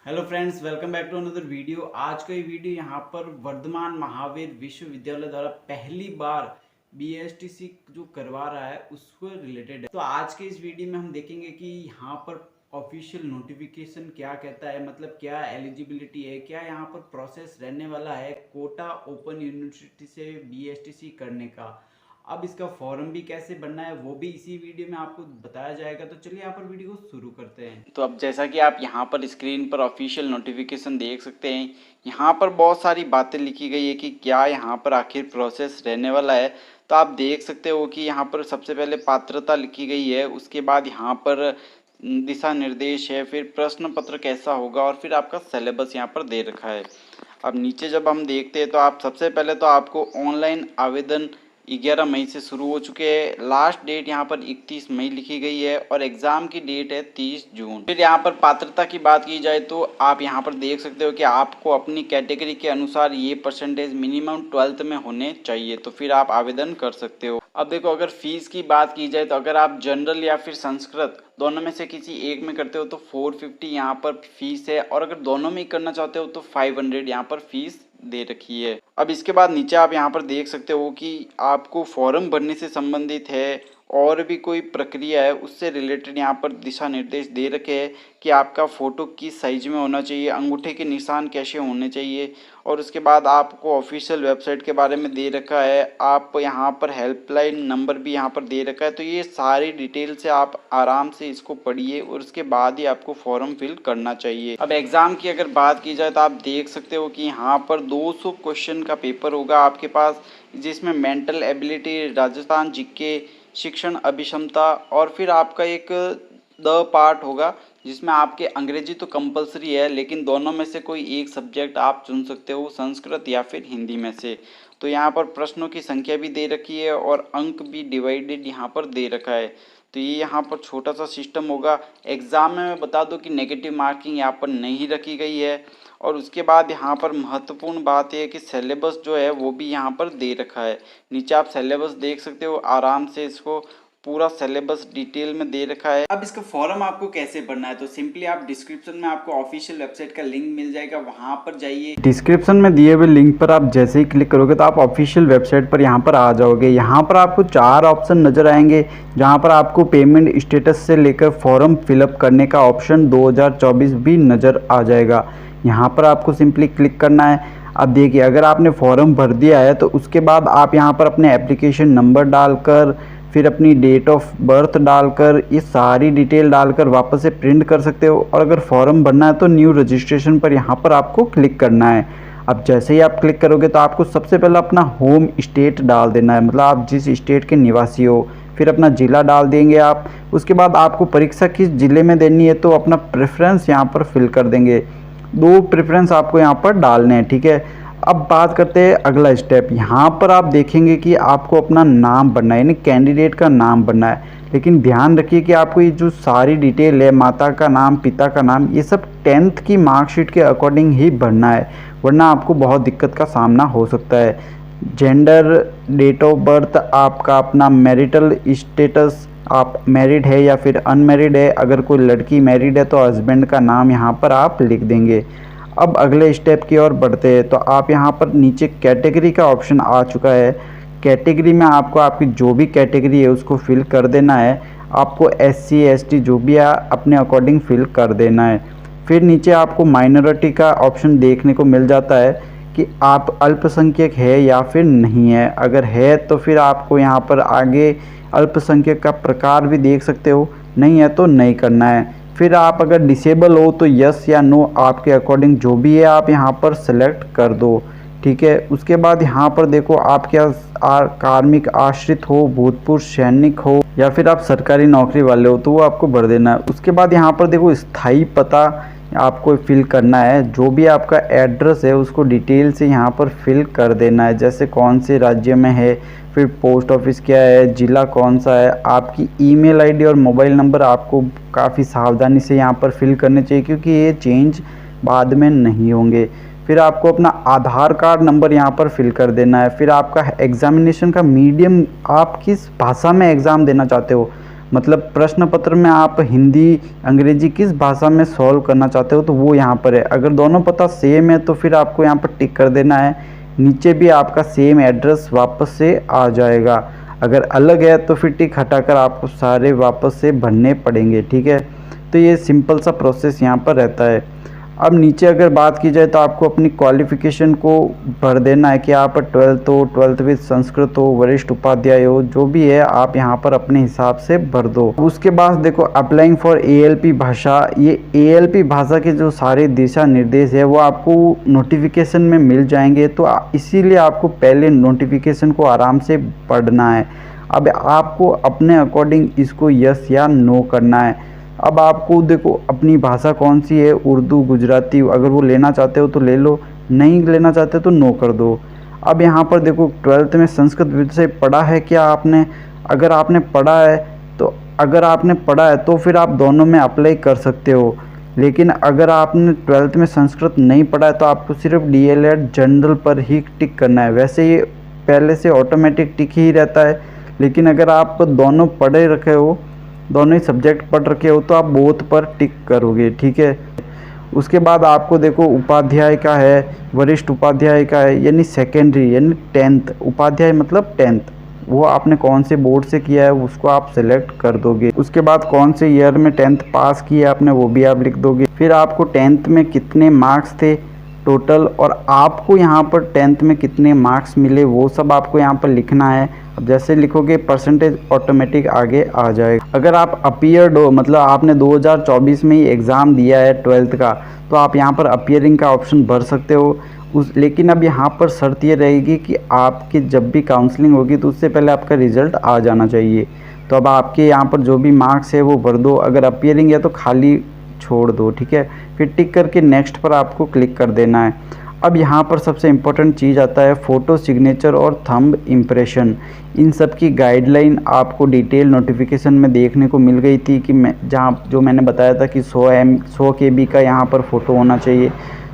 Hello friends, welcome back to another video. आज का ये वीडियो यहाँ पर वर्धमान महावीर विश्वविद्यालय द्वारा पहली बार बीएसटीसी जो करवा रहा है उसको रिलेटेड है। तो आज के इस वीडियो में हम देखेंगे कि यहाँ पर ऑफिशियल नोटिफिकेशन क्या कहता है, मतलब क्या एलिजिबिलिटी है, क्या यहाँ पर प्रोसेस रहने वाला है कोटा ओपन यूनिवर्सिटी से बीएसटीसी करने का। अब इसका फॉर्म भी कैसे बनना है वो भी इसी वीडियो में आपको बताया जाएगा। तो चलिए यहाँ पर वीडियो को शुरू करते हैं। तो अब जैसा कि आप यहाँ पर स्क्रीन पर ऑफिशियल नोटिफिकेशन देख सकते हैं, यहाँ पर बहुत सारी बातें लिखी गई है कि क्या यहाँ पर आखिर प्रोसेस रहने वाला है। तो आप देख सकते हो कि यहाँ पर सबसे पहले पात्रता लिखी गई है, उसके बाद यहाँ पर दिशा निर्देश है, फिर प्रश्न पत्र कैसा होगा और फिर आपका सिलेबस यहाँ पर दे रखा है। अब नीचे जब हम देखते हैं तो आप सबसे पहले तो आपको ऑनलाइन आवेदन 11 मई से शुरू हो चुके हैं। लास्ट डेट यहाँ पर 31 मई लिखी गई है और एग्ज़ाम की डेट है 30 जून। फिर यहाँ पर पात्रता की बात की जाए तो आप यहाँ पर देख सकते हो कि आपको अपनी कैटेगरी के अनुसार ये परसेंटेज मिनिमम 12th में होने चाहिए, तो फिर आप आवेदन कर सकते हो। अब देखो, अगर फीस की बात की जाए तो अगर आप जनरल या फिर संस्कृत दोनों में से किसी एक में करते हो तो 450 यहाँ पर फीस है, और अगर दोनों में ही करना चाहते हो तो 500 यहाँ पर फीस दे रखी है। अब इसके बाद नीचे आप यहाँ पर देख सकते हो कि आपको फॉर्म भरने से संबंधित है और भी कोई प्रक्रिया है उससे रिलेटेड यहाँ पर दिशा निर्देश दे रखे हैं कि आपका फ़ोटो किस साइज में होना चाहिए, अंगूठे के निशान कैसे होने चाहिए, और उसके बाद आपको ऑफिशियल वेबसाइट के बारे में दे रखा है। आप यहाँ पर हेल्पलाइन नंबर भी यहाँ पर दे रखा है। तो ये सारी डिटेल से आप आराम से इसको पढ़िए और उसके बाद ही आपको फॉर्म फिल करना चाहिए। अब एग्ज़ाम की अगर बात की जाए तो आप देख सकते हो कि यहाँ पर 200 क्वेश्चन का पेपर होगा आपके पास, जिसमें मेंटल एबिलिटी, राजस्थान जीके, शिक्षण अभिक्षमता और फिर आपका एक द पार्ट होगा जिसमें आपके अंग्रेजी तो कंपलसरी है, लेकिन दोनों में से कोई एक सब्जेक्ट आप चुन सकते हो, संस्कृत या फिर हिंदी में से। तो यहाँ पर प्रश्नों की संख्या भी दे रखी है और अंक भी डिवाइडेड यहाँ पर दे रखा है। तो ये यहाँ पर छोटा सा सिस्टम होगा। एग्ज़ाम में मैं बता दूं कि नेगेटिव मार्किंग यहाँ पर नहीं रखी गई है। और उसके बाद यहाँ पर महत्वपूर्ण बात यह है कि सिलेबस जो है वो भी यहाँ पर दे रखा है। नीचे आप सिलेबस देख सकते हो, आराम से इसको पूरा सिलेबस डिटेल में दे रखा है। अब इसका फॉर्म आपको कैसे भरना है तो सिंपली आप डिस्क्रिप्शन में आपको ऑफिशियल वेबसाइट का लिंक मिल जाएगा, वहां पर जाइए। डिस्क्रिप्शन में दिए हुए लिंक पर आप जैसे ही क्लिक करोगे तो आप ऑफिशियल वेबसाइट पर यहाँ पर आ जाओगे। यहाँ पर आपको 4 ऑप्शन नजर आएंगे, जहाँ पर आपको पेमेंट स्टेटस से लेकर फॉर्म फिलअप करने का ऑप्शन 2024 भी नज़र आ जाएगा। यहाँ पर आपको सिंपली क्लिक करना है। अब देखिए, अगर आपने फॉर्म भर दिया है तो उसके बाद आप यहाँ पर अपने एप्लीकेशन नंबर डालकर फिर अपनी डेट ऑफ बर्थ डालकर ये सारी डिटेल डालकर वापस से प्रिंट कर सकते हो। और अगर फॉर्म भरना है तो न्यू रजिस्ट्रेशन पर यहाँ पर आपको क्लिक करना है। अब जैसे ही आप क्लिक करोगे तो आपको सबसे पहले अपना होम स्टेट डाल देना है, मतलब आप जिस स्टेट के निवासी हो। फिर अपना ज़िला डाल देंगे आप। उसके बाद आपको परीक्षा किस ज़िले में देनी है तो अपना प्रेफरेंस यहाँ पर फिल कर देंगे। 2 प्रेफरेंस आपको यहाँ पर डालने हैं, ठीक है। अब बात करते हैं अगला स्टेप। यहाँ पर आप देखेंगे कि आपको अपना नाम भरना है, यानी कैंडिडेट का नाम भरना है। लेकिन ध्यान रखिए कि आपको ये जो सारी डिटेल है, माता का नाम, पिता का नाम, ये सब 10th की मार्कशीट के अकॉर्डिंग ही भरना है, वरना आपको बहुत दिक्कत का सामना हो सकता है। जेंडर, डेट ऑफ बर्थ, आपका अपना मैरिटल स्टेटस, आप मैरिड है या फिर अनमैरिड है। अगर कोई लड़की मैरिड है तो हस्बैंड का नाम यहाँ पर आप लिख देंगे। अब अगले स्टेप की ओर बढ़ते हैं तो आप यहाँ पर नीचे कैटेगरी का ऑप्शन आ चुका है। कैटेगरी में आपको आपकी जो भी कैटेगरी है उसको फिल कर देना है। आपको SC ST जो भी है अपने अकॉर्डिंग फिल कर देना है। फिर नीचे आपको माइनॉरिटी का ऑप्शन देखने को मिल जाता है कि आप अल्पसंख्यक है या फिर नहीं है। अगर है तो फिर आपको यहाँ पर आगे अल्पसंख्यक का प्रकार भी देख सकते हो, नहीं है तो नहीं करना है। फिर आप अगर डिसेबल हो तो यस या नो आपके अकॉर्डिंग जो भी है आप यहाँ पर सेलेक्ट कर दो, ठीक है। उसके बाद यहाँ पर देखो, आप क्या कार्मिक आश्रित हो, भूतपूर्व सैनिक हो या फिर आप सरकारी नौकरी वाले हो तो वो आपको भर देना है। उसके बाद यहाँ पर देखो, स्थायी पता आपको फिल करना है। जो भी आपका एड्रेस है उसको डिटेल से यहाँ पर फिल कर देना है, जैसे कौन से राज्य में है, फिर पोस्ट ऑफिस क्या है, ज़िला कौन सा है। आपकी ईमेल आईडी और मोबाइल नंबर आपको काफ़ी सावधानी से यहाँ पर फिल करने चाहिए, क्योंकि ये चेंज बाद में नहीं होंगे। फिर आपको अपना आधार कार्ड नंबर यहाँ पर फिल कर देना है। फिर आपका एग्ज़ामिनेशन का मीडियम, आप किस भाषा में एग्ज़ाम देना चाहते हो, मतलब प्रश्न पत्र में आप हिंदी अंग्रेजी किस भाषा में सॉल्व करना चाहते हो तो वो यहाँ पर है। अगर दोनों पता सेम है तो फिर आपको यहाँ पर टिक कर देना है। नीचे भी आपका सेम एड्रेस वापस से आ जाएगा। अगर अलग है तो फिर टिक हटाकर आपको सारे वापस से भरने पड़ेंगे, ठीक है। तो ये सिंपल सा प्रोसेस यहाँ पर रहता है। अब नीचे अगर बात की जाए तो आपको अपनी क्वालिफ़िकेशन को भर देना है कि आप 12th हो, 12th विद संस्कृत हो, वरिष्ठ उपाध्याय हो, जो भी है आप यहाँ पर अपने हिसाब से भर दो। उसके बाद देखो अप्लाइंग फॉर ALP भाषा, ये ALP भाषा के जो सारे दिशा निर्देश है वो आपको नोटिफिकेशन में मिल जाएंगे। तो इसीलिए आपको पहले नोटिफिकेशन को आराम से पढ़ना है। अब आपको अपने अकॉर्डिंग इसको यस या नो करना है। अब आपको देखो अपनी भाषा कौन सी है, उर्दू, गुजराती, अगर वो लेना चाहते हो तो ले लो, नहीं लेना चाहते तो नो कर दो। अब यहाँ पर देखो 12th में संस्कृत विषय पढ़ा है क्या आपने, अगर आपने पढ़ा है तो फिर आप दोनों में अप्लाई कर सकते हो। लेकिन अगर आपने 12th में संस्कृत नहीं पढ़ा है तो आपको सिर्फ DLED जनरल पर ही टिक करना है। वैसे ये पहले से ऑटोमेटिक टिक ही रहता है, लेकिन अगर आप दोनों पढ़े रखे हो, दोनों ही सब्जेक्ट पढ़ रखे हो तो आप बोथ पर टिक करोगे, ठीक है। उसके बाद आपको देखो उपाध्याय का है, वरिष्ठ उपाध्याय का है, यानी सेकेंडरी यानी 10th, उपाध्याय मतलब 10th, वो आपने कौन से बोर्ड से किया है उसको आप सेलेक्ट कर दोगे। उसके बाद कौन से ईयर में 10th पास किया आपने वो भी आप लिख दोगे। फिर आपको 10th में कितने मार्क्स थे टोटल, और आपको यहाँ पर 10th में कितने मार्क्स मिले वो सब आपको यहाँ पर लिखना है। अब जैसे लिखोगे परसेंटेज ऑटोमेटिक आगे आ जाएगा। अगर आप अपीयर्ड हो, मतलब आपने 2024 में ही एग्ज़ाम दिया है 12th का, तो आप यहाँ पर अपीयरिंग का ऑप्शन भर सकते हो। लेकिन अब यहाँ पर शर्त ये रहेगी कि आपकी जब भी काउंसलिंग होगी तो उससे पहले आपका रिज़ल्ट आ जाना चाहिए। तो अब आपके यहाँ पर जो भी मार्क्स है वो भर दो, अगर अपीयरिंग है तो खाली छोड़ दो, ठीक है। फिर टिक करके नेक्स्ट पर आपको क्लिक कर देना है। अब यहाँ पर सबसे इम्पोर्टेंट चीज़ आता है फ़ोटो सिग्नेचर और थंब इम्प्रेशन। इन सब की गाइडलाइन आपको डिटेल नोटिफिकेशन में देखने को मिल गई थी कि मैंने बताया था कि 100 KB का यहाँ पर फ़ोटो होना चाहिए।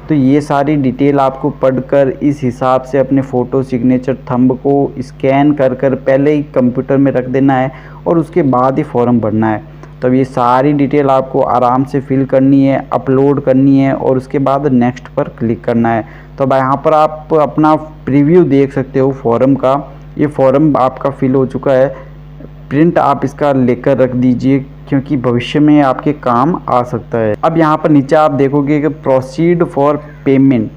तो ये सारी डिटेल आपको पढ़कर इस हिसाब से अपने फ़ोटो सिग्नेचर थंब को स्कैन कर पहले ही कंप्यूटर में रख देना है और उसके बाद ही फॉर्म भरना है। तब ये सारी डिटेल आपको आराम से फिल करनी है, अपलोड करनी है और उसके बाद नेक्स्ट पर क्लिक करना है। तो अब यहाँ पर आप अपना प्रीव्यू देख सकते हो फॉर्म का। ये फॉर्म आपका फिल हो चुका है। प्रिंट आप इसका लेकर रख दीजिए क्योंकि भविष्य में आपके काम आ सकता है। अब यहाँ पर नीचे आप देखोगे कि प्रोसीड फॉर पेमेंट,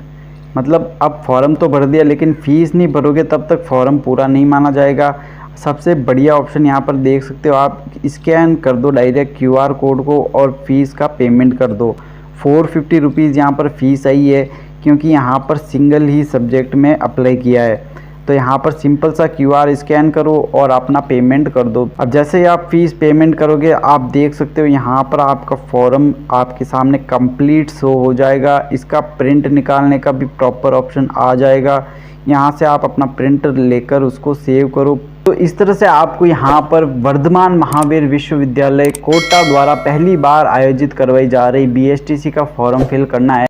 मतलब अब फॉर्म तो भर दिया लेकिन फ़ीस नहीं भरोगे तब तक फॉर्म पूरा नहीं माना जाएगा। सबसे बढ़िया ऑप्शन यहाँ पर देख सकते हो आप, स्कैन कर दो डायरेक्ट QR कोड को और फीस का पेमेंट कर दो। 450 रुपीज़ यहाँ पर फ़ीस आई है क्योंकि यहाँ पर सिंगल ही सब्जेक्ट में अप्लाई किया है। तो यहाँ पर सिंपल सा QR स्कैन करो और अपना पेमेंट कर दो। अब जैसे ही आप फीस पेमेंट करोगे आप देख सकते हो यहाँ पर आपका फॉर्म आपके सामने कंप्लीट शो हो जाएगा। इसका प्रिंट निकालने का भी प्रॉपर ऑप्शन आ जाएगा। यहाँ से आप अपना प्रिंट लेकर उसको सेव करो। तो इस तरह से आपको यहाँ पर वर्धमान महावीर विश्वविद्यालय कोटा द्वारा पहली बार आयोजित करवाई जा रही BSTC का फॉर्म फिल करना है।